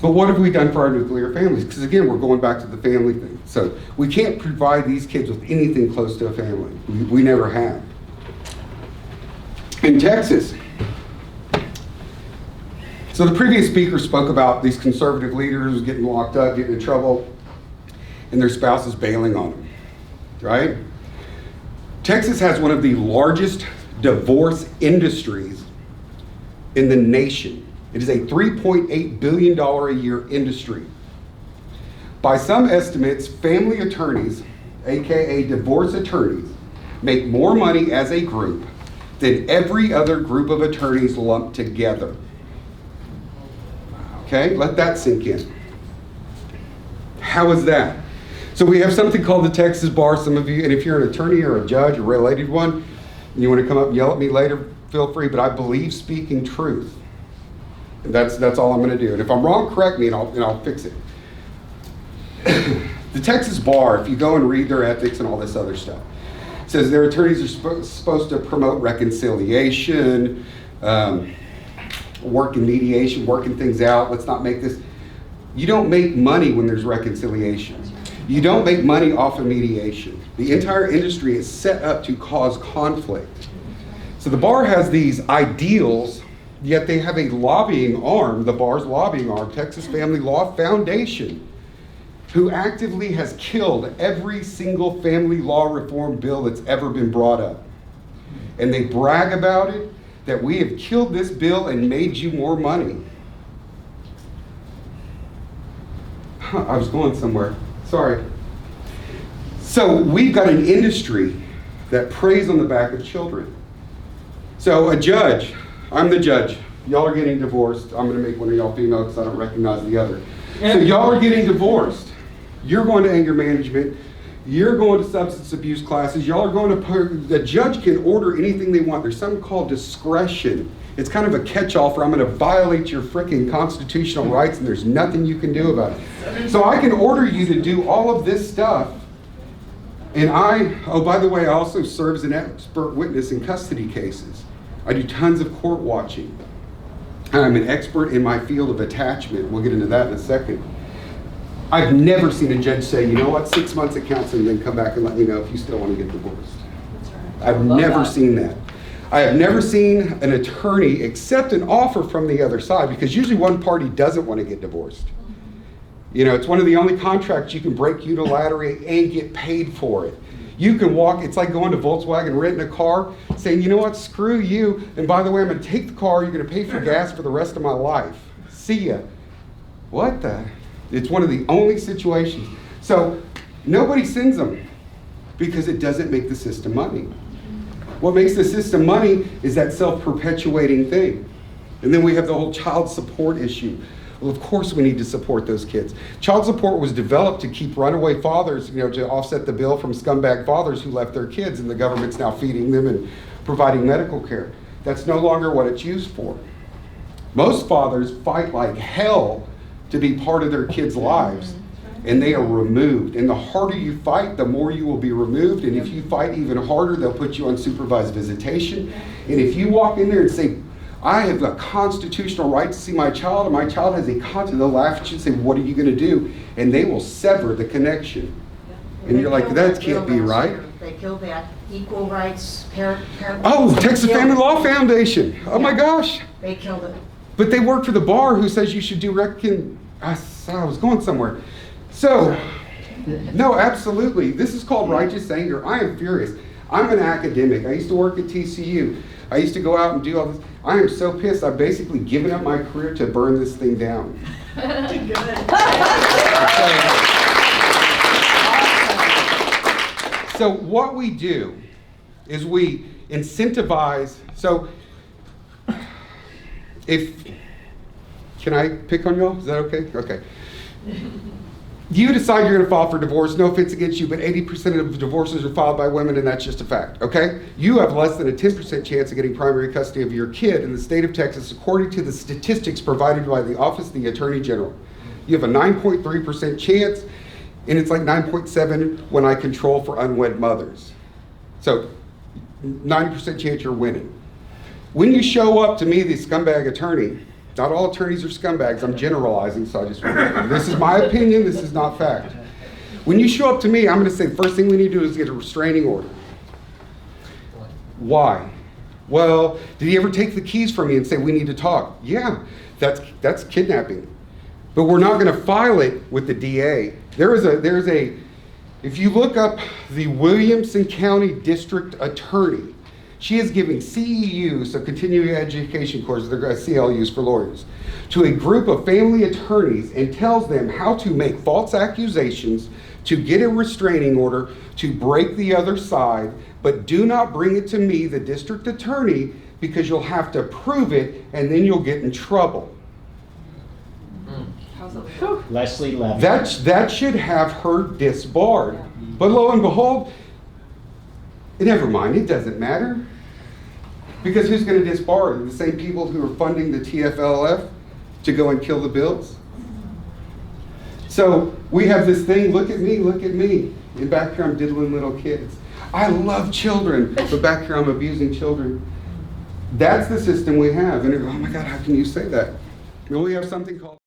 But what have we done for our nuclear families? Because again, we're going back to the family thing. So we can't provide these kids with anything close to a family. We never have. In Texas, so the previous speaker spoke about these conservative leaders getting locked up, getting in trouble, and their spouses bailing on them, right? Texas has one of the largest divorce industries in the nation. It is a $3.8 billion a year industry. By some estimates, family attorneys, AKA divorce attorneys, make more money as a group than every other group of attorneys lumped together. Okay, let that sink in. How is that? So we have something called the Texas Bar. Some of you, and if you're an attorney or a judge, a related one, and you want to come up and yell at me later, feel free, but I believe speaking truth. And that's all I'm going to do. And if I'm wrong, correct me and I'll fix it. The Texas Bar, if you go and read their ethics and all this other stuff, it says their attorneys are supposed to promote reconciliation, working mediation, working things out. Let's not make this. You don't make money when there's reconciliation. You don't make money off of mediation. The entire industry is set up to cause conflict. So the bar has these ideals, yet they have a lobbying arm, the bar's lobbying arm, Texas Family Law Foundation, who actively has killed every single family law reform bill that's ever been brought up. And they brag about it, that we have killed this bill and made you more money. I was going somewhere, sorry. So we've got an industry that preys on the back of children. So a judge, I'm the judge, y'all are getting divorced. I'm gonna make one of y'all female because I don't recognize the other. So y'all are getting divorced. You're going to anger management. You're going to substance abuse classes. Y'all are going to, the judge can order anything they want. There's something called discretion. It's kind of a catch-all for I'm going to violate your freaking constitutional rights and there's nothing you can do about it. So I can order you to do all of this stuff. And oh, by the way, I also serve as an expert witness in custody cases. I do tons of court watching. I'm an expert in my field of attachment. We'll get into that in a second. I've never seen a judge say, you know what, 6 months of counseling, then come back and let me know if you still want to get divorced. That's right. I've never seen that. I have never seen an attorney accept an offer from the other side, because usually one party doesn't want to get divorced. You know, it's one of the only contracts you can break unilaterally and get paid for it. You can walk, it's like going to Volkswagen, renting a car, saying, you know what, screw you, and by the way, I'm going to take the car, you're going to pay for gas for the rest of my life. See ya. What the? It's one of the only situations. So nobody sends them because it doesn't make the system money. What makes the system money is that self-perpetuating thing. And then we have the whole child support issue. Well, of course we need to support those kids. Child support was developed to keep runaway fathers, to offset the bill from scumbag fathers who left their kids, and the government's now feeding them and providing medical care. That's no longer what it's used for. Most fathers fight like hell to be part of their kids' lives, and they are removed. And the harder you fight, the more you will be removed. And if you fight even harder, they'll put you on supervised visitation. And if you walk in there and say, I have a constitutional right to see my child, and my child has they'll laugh at you and say, what are you going to do? And they will sever the connection. Yeah. And you're like, that can't be right. They killed that equal rights parent. Oh, Texas Family Law Foundation. Oh my gosh. They killed it. But they work for the bar who says you should do I was going somewhere. So, no, absolutely. This is called righteous anger. I am furious. I'm an academic. I used to work at TCU. I used to go out and do all this. I am so pissed. I've basically given up my career to burn this thing down. Good. So what we do is we incentivize. So can I pick on y'all? Is that okay? Okay. You decide you're going to file for divorce. No offense against you, but 80% of divorces are filed by women, and that's just a fact, okay? You have less than a 10% chance of getting primary custody of your kid in the state of Texas, according to the statistics provided by the Office of the Attorney General. You have a 9.3% chance, and it's like 9.7 when I control for unwed mothers. So 90% chance you're winning. When you show up to me, the scumbag attorney, Not all attorneys are scumbags. I'm generalizing, so I just, this is my opinion, this is not fact. When you show up to me, I'm going to say the first thing we need to do is get a restraining order. Why? Well, did he ever take the keys from me and say we need to talk? Yeah, that's kidnapping. But we're not going to file it with the DA. If you look up the Williamson County District Attorney, she is giving CEUs, so continuing education courses, they're CLUs for lawyers, to a group of family attorneys and tells them how to make false accusations, to get a restraining order, to break the other side, but do not bring it to me, the district attorney, because you'll have to prove it and then you'll get in trouble. Leslie Levin. That should have her disbarred. But lo and behold, never mind, it doesn't matter. Because who's going to disbar her? The same people who are funding the TFLF to go and kill the bills? So we have this thing, look at me. In back here I'm diddling little kids. I love children, but back here I'm abusing children. That's the system we have. And oh my God, how can you say that? We have something called